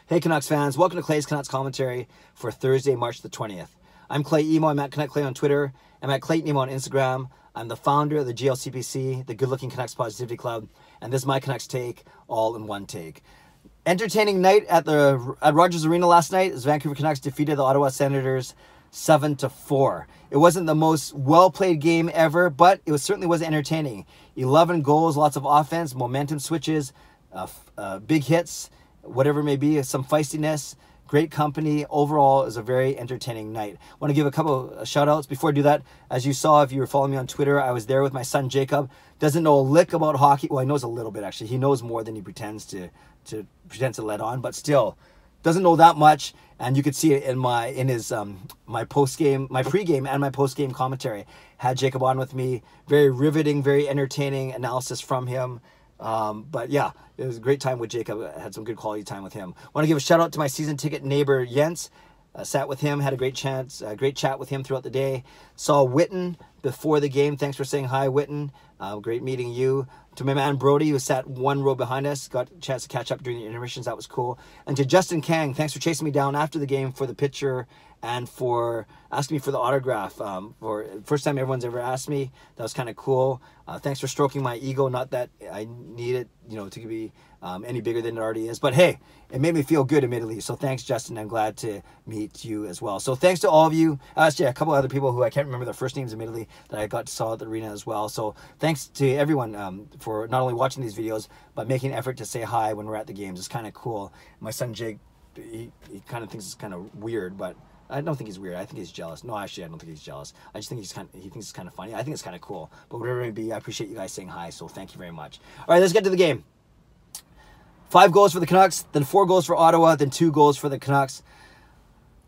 Hey Canucks fans, welcome to Clay's Canucks commentary for Thursday, March the 20th. I'm Clay Emo, I'm at Canuck Clay on Twitter, I'm at Clayton Emo on Instagram. I'm the founder of the GLCPC, the Good Looking Canucks Positivity Club, and this is my Canucks take, all in one take. Entertaining night at Rogers Arena last night as Vancouver Canucks defeated the Ottawa Senators 7-4. It wasn't the most well-played game ever, but it certainly was entertaining. 11 goals, lots of offense, momentum switches, big hits, whatever it may be, some feistiness, great company. Overall, it was a very entertaining night. I want to give a couple of shout-outs. Before I do that, as you saw, if you were following me on Twitter, I was there with my son Jacob. Doesn't know a lick about hockey. Well, he knows a little bit, actually. He knows more than he pretends to let on, but still doesn't know that much. And you could see it in his my pregame and my postgame commentary. Had Jacob on with me. Very riveting, very entertaining analysis from him. But yeah, it was a great time with Jacob. I had some good quality time with him. Want to give a shout out to my season ticket neighbor Jens. Sat with him, had a great chat with him throughout the day. Saw Witten before the game. Thanks for saying hi, Witten. Great meeting you. To my man Brody, who sat one row behind us, got a chance to catch up during the intermissions. That was cool. And to Justin Kang, thanks for chasing me down after the game for the picture and for asking me for the autograph. For first time everyone's ever asked me. That was kind of cool. Thanks for stroking my ego. Not that I need it, to be any bigger than it already is. But hey, it made me feel good, admittedly. So thanks, Justin. I'm glad to meet you as well. So thanks to all of you. Actually, a couple other people who I can't remember their first names, admittedly, that I got to saw at the arena as well. So thanks to everyone for not only watching these videos, but making an effort to say hi when we're at the games. It's kind of cool. My son Jake, he kind of thinks it's kind of weird, but I don't think he's weird. I think he's jealous. No, actually, I don't think he's jealous. I just think he thinks it's kind of funny. I think it's kind of cool. But whatever it may be, I appreciate you guys saying hi. So thank you very much. All right, let's get to the game. 5 goals for the Canucks, then 4 goals for Ottawa, then 2 goals for the Canucks.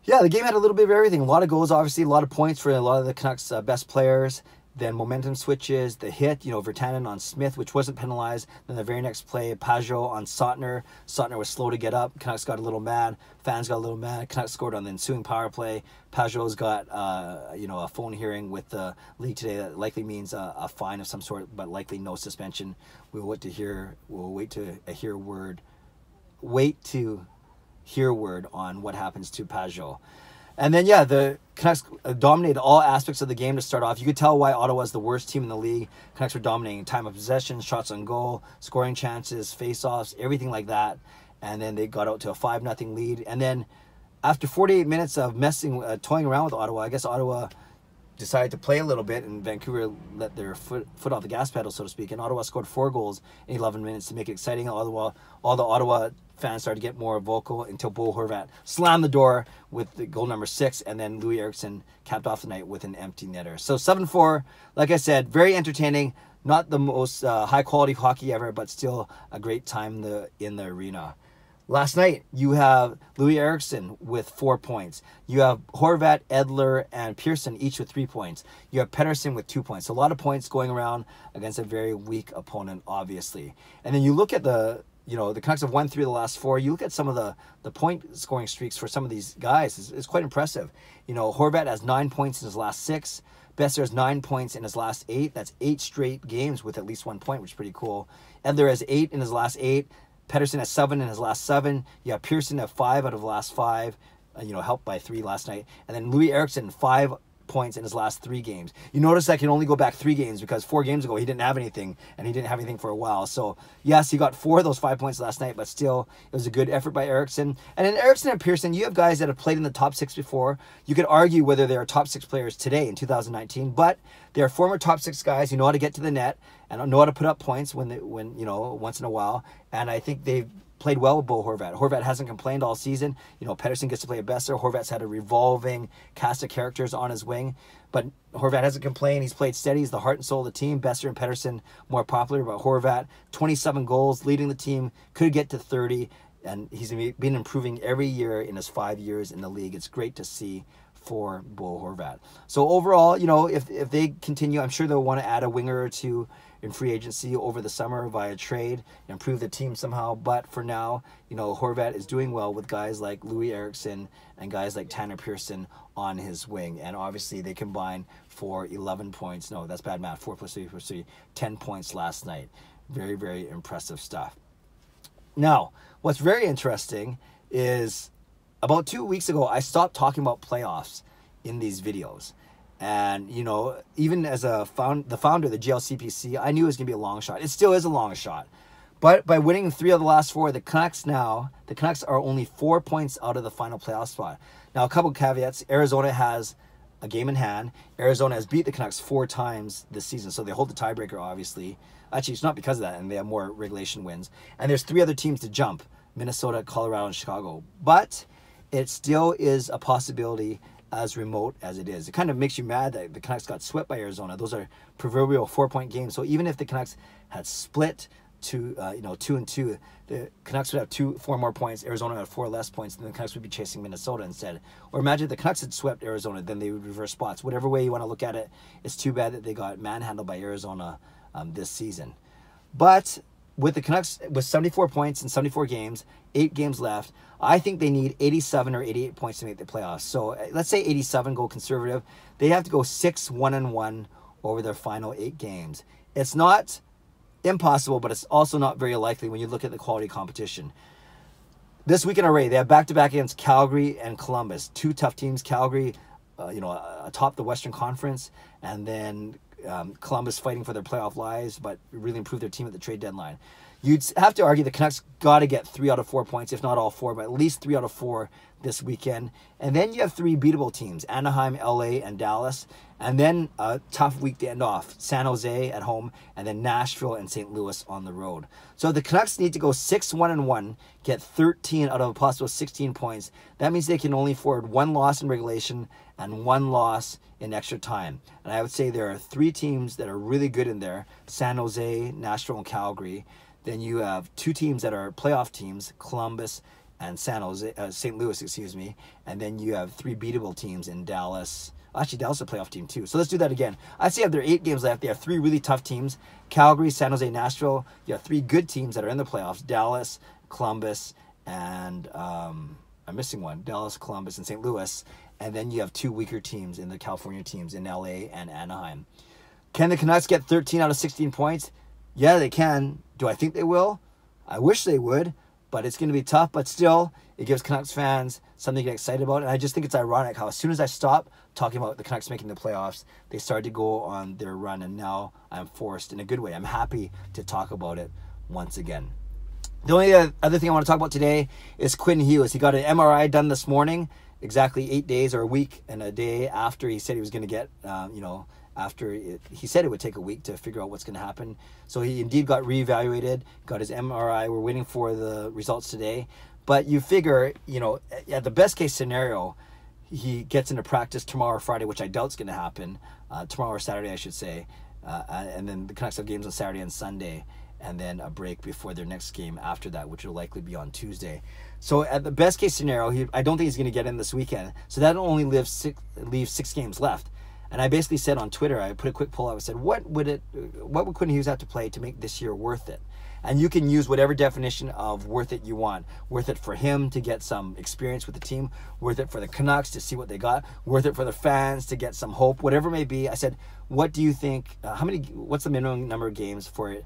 Yeah, the game had a little bit of everything. A lot of goals, obviously, a lot of points for a lot of the Canucks' best players. Then momentum switches, the hit, Virtanen on Smith, which wasn't penalized. Then the very next play, Pajot on Sautner. Sautner was slow to get up. Canucks got a little mad. Fans got a little mad. Canucks scored on the ensuing power play. Pajot's got, a phone hearing with the league today that likely means a fine of some sort, but likely no suspension. We'll wait to hear word on what happens to Pajot. And then, yeah, the Canucks dominated all aspects of the game to start off. You could tell why Ottawa is the worst team in the league. Canucks were dominating time of possession, shots on goal, scoring chances, face-offs, everything like that. And then they got out to a 5-0 lead. And then after 48 minutes of toying around with Ottawa, I guess Ottawa decided to play a little bit, and Vancouver let their foot off the gas pedal, so to speak. And Ottawa scored 4 goals in 11 minutes to make it exciting. All the Ottawa fans started to get more vocal until Bo Horvat slammed the door with the goal number 6, and then Louis Eriksson capped off the night with an empty netter. So 7-4, like I said, very entertaining. Not the most high-quality hockey ever, but still a great time in the arena. Last night, you have Louis Eriksson with 4 points. You have Horvat, Edler, and Pearson each with 3 points. You have Pettersson with 2 points. So a lot of points going around against a very weak opponent, obviously. And then you look at the Canucks have won 3 of the last 4. You look at some of the point scoring streaks for some of these guys. It's quite impressive. Horvat has 9 points in his last 6. Besser has 9 points in his last 8. That's 8 straight games with at least 1 point, which is pretty cool. Edler has 8 in his last 8. Pettersson has 7 in his last 7. You have Pearson at 5 out of the last 5, helped by 3 last night. And then Louis Eriksson, 5 points in his last 3 games. You notice I can only go back 3 games because 4 games ago he didn't have anything, and he didn't have anything for a while. So yes, he got 4 of those 5 points last night, but still it was a good effort by Eriksson. And then Eriksson and Pearson, you have guys that have played in the top 6 before. You could argue whether they are top 6 players today in 2019, but they are former top 6 guys who know how to get to the net and know how to put up points when once in a while. And I think they've played well with Bo Horvat. Horvat hasn't complained all season. Pettersson gets to play a Besser. Horvat's had a revolving cast of characters on his wing. But Horvat hasn't complained. He's played steady. He's the heart and soul of the team. Besser and Pettersson more popular, but Horvat, 27 goals, leading the team, could get to 30. And he's been improving every year in his 5 years in the league. It's great to see for Bo Horvat. So overall, if they continue, I'm sure they'll want to add a winger or 2 in free agency over the summer via trade, improve the team somehow. But for now, Horvat is doing well with guys like Louis Eriksson and guys like Tanner Pearson on his wing. And obviously they combined for 11 points. No, that's bad math. 4 + 3 + 3, 10 points last night. Very, very impressive stuff. Now, what's very interesting is about 2 weeks ago, I stopped talking about playoffs in these videos. And, you know, even as the founder of the GLCPC, I knew it was going to be a long shot. It still is a long shot. But by winning 3 of the last 4, the Canucks are only 4 points out of the final playoff spot. Now, a couple caveats. Arizona has a game in hand. Arizona has beat the Canucks 4 times this season, so they hold the tiebreaker, obviously. Actually, it's not because of that, and they have more regulation wins. And there's 3 other teams to jump: Minnesota, Colorado, and Chicago. But it still is a possibility, as remote as it is. It kind of makes you mad that the Canucks got swept by Arizona. Those are proverbial 4-point games. So even if the Canucks had split to 2-2, the Canucks would have 4 more points. Arizona would have 4 less points, and the Canucks would be chasing Minnesota instead. Or imagine if the Canucks had swept Arizona, then they would reverse spots. Whatever way you want to look at it, it's too bad that they got manhandled by Arizona this season. But with the Canucks with 74 points in 74 games, 8 games left, I think they need 87 or 88 points to make the playoffs. So let's say 87, go conservative. They have to go 6-1-1 over their final 8 games. It's not impossible, but it's also not very likely when you look at the quality competition. This weekend already, they have back-to-back against Calgary and Columbus. 2 tough teams. Calgary, atop the Western Conference, and then Columbus fighting for their playoff lives, but really improved their team at the trade deadline. You'd have to argue the Canucks got to get 3 out of 4 points, if not all 4, but at least 3 out of 4 this weekend. And then you have 3 beatable teams: Anaheim, LA, and Dallas. And then a tough week to end off: San Jose at home, and then Nashville and St. Louis on the road. So the Canucks need to go 6-1-1, get 13 out of a possible 16 points. That means they can only afford 1 loss in regulation and 1 loss in extra time. And I would say there are 3 teams that are really good in there: San Jose, Nashville, and Calgary. Then you have 2 teams that are playoff teams: Columbus and St. Louis, excuse me. And then you have 3 beatable teams in Dallas. Actually, Dallas is a playoff team too. So let's do that again. I say there are 8 games left. They have 3 really tough teams: Calgary, San Jose, Nashville. You have 3 good teams that are in the playoffs: Dallas, Columbus, and I'm missing one: Dallas, Columbus, and St. Louis. And then you have 2 weaker teams in the California teams in LA and Anaheim. Can the Canucks get 13 out of 16 points? Yeah, they can. Do I think they will? I wish they would, but it's going to be tough. But still, it gives Canucks fans something to get excited about. And I just think it's ironic how as soon as I stop talking about the Canucks making the playoffs, they started to go on their run. And now I'm forced, in a good way, I'm happy to talk about it once again. The only other thing I want to talk about today is Quinn Hughes. He got an MRI done this morning, exactly 8 days or a week and a day after he said he was going to get, he said it would take a week to figure out what's going to happen. So he indeed got reevaluated, got his MRI. We're waiting for the results today. But you figure, at the best case scenario, he gets into practice tomorrow or Friday, which I doubt is going to happen. Tomorrow or Saturday, I should say. And then the Canucks have games on Saturday and Sunday, and then a break before their next game after that, which will likely be on Tuesday. So at the best case scenario, I don't think he's going to get in this weekend. So that only leaves 6 games left. And I basically said on Twitter, I put a quick poll. I said, what would Quinn Hughes have to play to make this year worth it? And you can use whatever definition of worth it you want. Worth it for him to get some experience with the team. Worth it for the Canucks to see what they got. Worth it for the fans to get some hope. Whatever it may be. I said, what do you think? What's the minimum number of games for it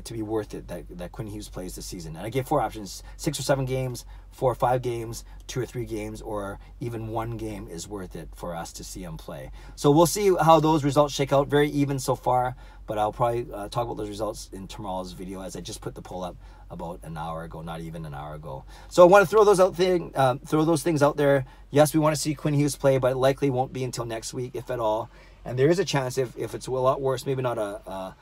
to be worth it that Quinn Hughes plays this season? And I gave 4 options: 6 or 7 games, 4 or 5 games, 2 or 3 games, or even 1 game is worth it for us to see him play. So we'll see how those results shake out. Very even so far, but I'll probably talk about those results in tomorrow's video, as I just put the poll up about an hour ago, not even an hour ago. So I want to throw those things out there. Yes, we want to see Quinn Hughes play, but it likely won't be until next week, if at all. And there is a chance, if it's a lot worse, maybe not a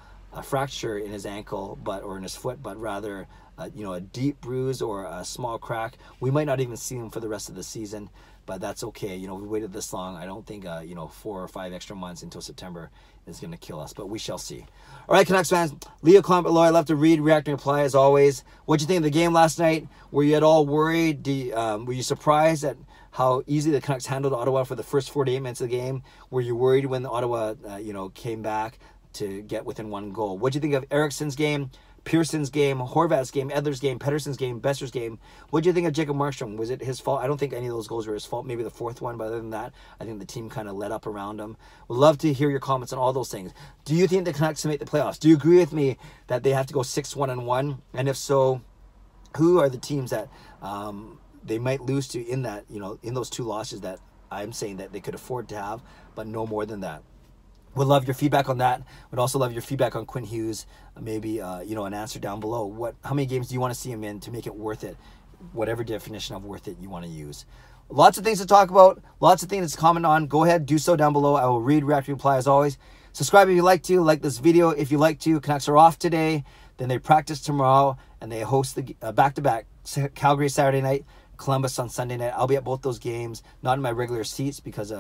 fracture in his ankle or in his foot, but rather a deep bruise or a small crack, we might not even see him for the rest of the season. But that's okay. We waited this long. I don't think 4 or 5 extra months until September is going to kill us, but we shall see. All right, Canucks fans, leave a comment below. I love to read, react, and reply as always. What do you think of the game last night? Were you at all worried? Were you surprised at how easy the Canucks handled Ottawa for the first 48 minutes of the game? Were you worried when Ottawa came back to get within 1 goal? What do you think of Eriksson's game, Pearson's game, Horvat's game, Edler's game, Pettersson's game, Besser's game? What do you think of Jacob Markstrom? Was it his fault? I don't think any of those goals were his fault. Maybe the 4th one, but other than that, I think the team kind of let up around him. Would love to hear your comments on all those things. Do you think the Canucks can make the playoffs? Do you agree with me that they have to go 6-1-1? And if so, who are the teams that they might lose to in that, in those 2 losses that I'm saying that they could afford to have, but no more than that. Would love your feedback on that. Would also love your feedback on Quinn Hughes. Maybe an answer down below. How many games do you want to see him in to make it worth it? Whatever definition of worth it you want to use. Lots of things to talk about. Lots of things to comment on. Go ahead, do so down below. I will read, react, reply as always. Subscribe if you like to. Like this video if you like to. Canucks are off today. Then they practice tomorrow, and they host the back-to-back Calgary Saturday night, Columbus on Sunday night. I'll be at both those games, not in my regular seats because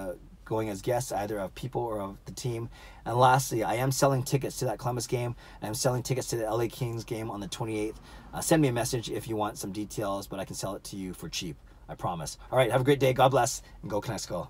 going as guests either of people or of the team. And lastly, I am selling tickets to that Columbus game, and I'm selling tickets to the LA Kings game on the 28th. Send me a message if you want some details, but I can sell it to you for cheap, I promise. All right, have a great day. God bless, and go Canucks go.